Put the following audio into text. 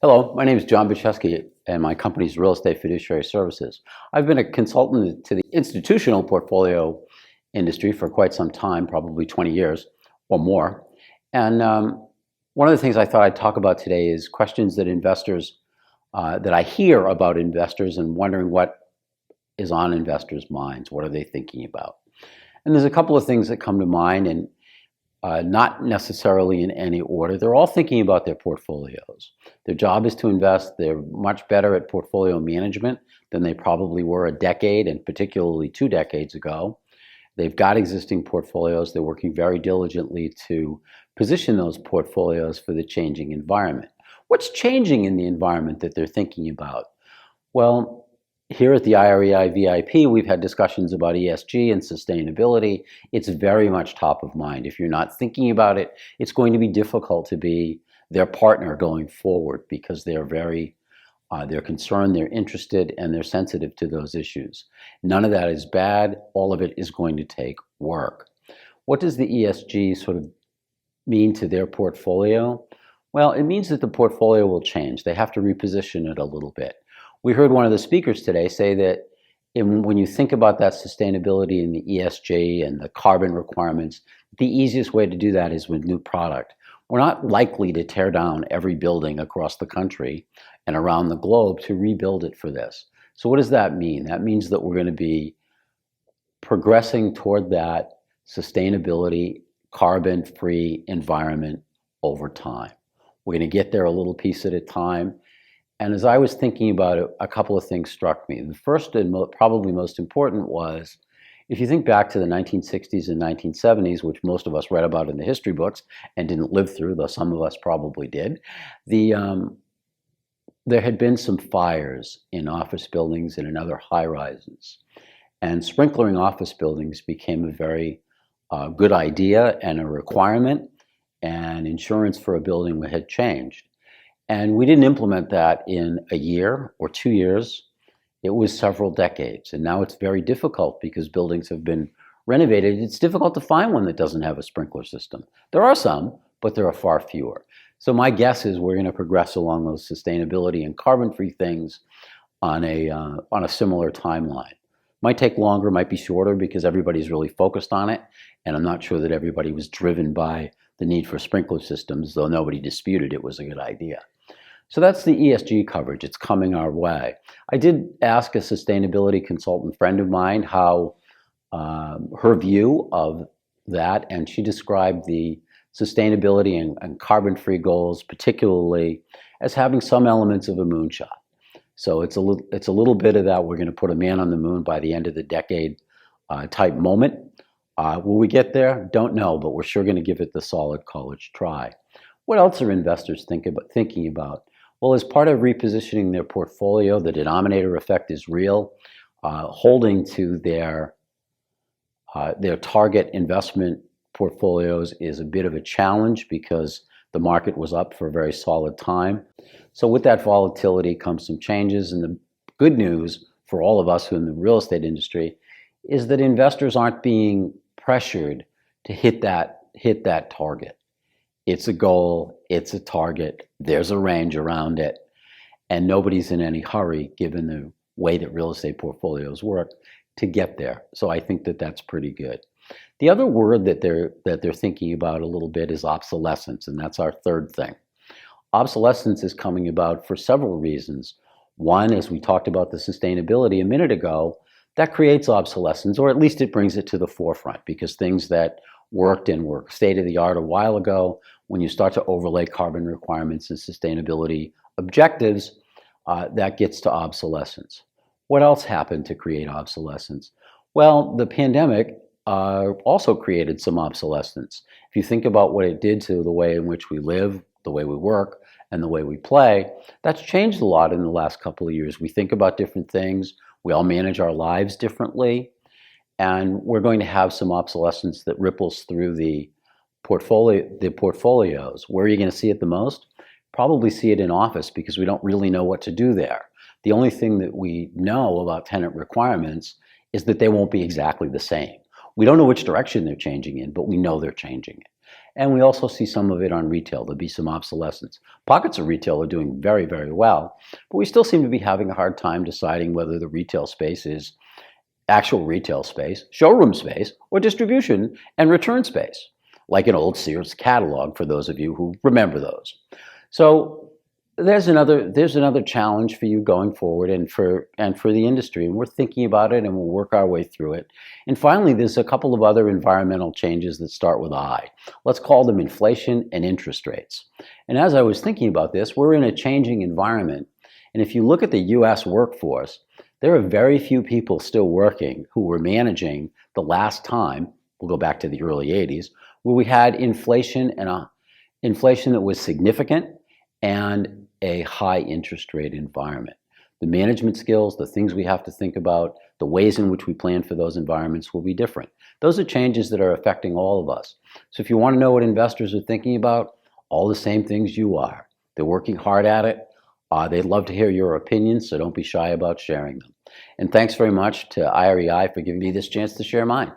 Hello, my name is John Baczewski and my company is Real Estate Fiduciary Services. I've been a consultant to the institutional portfolio industry for quite some time, probably 20 years or more. And one of the things I thought I'd talk about today is questions that that I hear about investors and wondering what is on investors' minds. What are they thinking about? And there's a couple of things that come to mind, and not necessarily in any order. They're all thinking about their portfolios. Their job is to invest. They're much better at portfolio management than they probably were a decade, and particularly 2 decades ago. They've got existing portfolios. They're working very diligently to position those portfolios for the changing environment. What's changing in the environment that they're thinking about? Well, here at the IREI VIP, we've had discussions about ESG and sustainability. It's very much top of mind. If you're not thinking about it, it's going to be difficult to be their partner going forward because they're concerned, they're interested, and they're sensitive to those issues. None of that is bad. All of it is going to take work. What does the ESG sort of mean to their portfolio? Well, it means that the portfolio will change. They have to reposition it a little bit. We heard one of the speakers today say that when you think about that sustainability and the ESG and the carbon requirements, the easiest way to do that is with new product. We're not likely to tear down every building across the country and around the globe to rebuild it for this. So what does that mean? That means that we're going to be progressing toward that sustainability, carbon-free environment over time. We're going to get there a little piece at a time. And as I was thinking about it, a couple of things struck me. The first and probably most important was, if you think back to the 1960s and 1970s, which most of us read about in the history books and didn't live through, though some of us probably did, there had been some fires in office buildings and in other high-rises. And sprinklering office buildings became a very good idea and a requirement, and insurance for a building had changed. And we didn't implement that in a year or 2 years. It was several decades. And now it's very difficult because buildings have been renovated. It's difficult to find one that doesn't have a sprinkler system. There are some, but there are far fewer. So my guess is we're going to progress along those sustainability and carbon-free things on a similar timeline. Might take longer, might be shorter because everybody's really focused on it. And I'm not sure that everybody was driven by the need for sprinkler systems, though nobody disputed it was a good idea. So that's the ESG coverage. It's coming our way. I did ask a sustainability consultant friend of mine how her view of that, and she described the sustainability and carbon-free goals, particularly as having some elements of a moonshot. So it's a little bit of that. We're going to put a man on the moon by the end of the decade type moment. Will we get there? Don't know, but we're sure going to give it the solid college try. What else are investors thinking about? Well, as part of repositioning their portfolio, the denominator effect is real. Holding to their target investment portfolios is a bit of a challenge because the market was up for a very solid time. So with that volatility comes some changes, and the good news for all of us who are in the real estate industry is that investors aren't being pressured to hit that target. It's a goal, it's a target, there's a range around it, and nobody's in any hurry, given the way that real estate portfolios work, to get there. So I think that that's pretty good. The other word that they're thinking about a little bit is obsolescence, and that's our third thing. Obsolescence is coming about for several reasons. One, as we talked about the sustainability a minute ago, that creates obsolescence, or at least it brings it to the forefront, because things that worked and were state-of-the-art a while ago, when you start to overlay carbon requirements and sustainability objectives, that gets to obsolescence. What else happened to create obsolescence? Well, the pandemic also created some obsolescence. If you think about what it did to the way in which we live, the way we work, and the way we play, that's changed a lot in the last couple of years. We think about different things. We all manage our lives differently. And we're going to have some obsolescence that ripples through the portfolios. Where are you going to see it the most? Probably see it in office, because we don't really know what to do there. The only thing that we know about tenant requirements is that they won't be exactly the same. We don't know which direction they're changing in, but we know they're changing it. And we also see some of it on retail. There'll be some obsolescence. Pockets of retail are doing very, very well, but we still seem to be having a hard time deciding whether the retail space is actual retail space, showroom space, or distribution and return space, like an old Sears catalog for those of you who remember those. So there's another challenge for you going forward and for the industry, and we're thinking about it and we'll work our way through it. And finally, there's a couple of other environmental changes that start with I. Let's call them inflation and interest rates. And as I was thinking about this, we're in a changing environment. And if you look at the US workforce, there are very few people still working who were managing the last time, we'll go back to the early 80s, where we had inflation and inflation that was significant and a high interest rate environment. The management skills, the things we have to think about, the ways in which we plan for those environments will be different. Those are changes that are affecting all of us. So if you want to know what investors are thinking about, all the same things you are. They're working hard at it. They'd love to hear your opinions, so don't be shy about sharing them. And thanks very much to IREI for giving me this chance to share mine.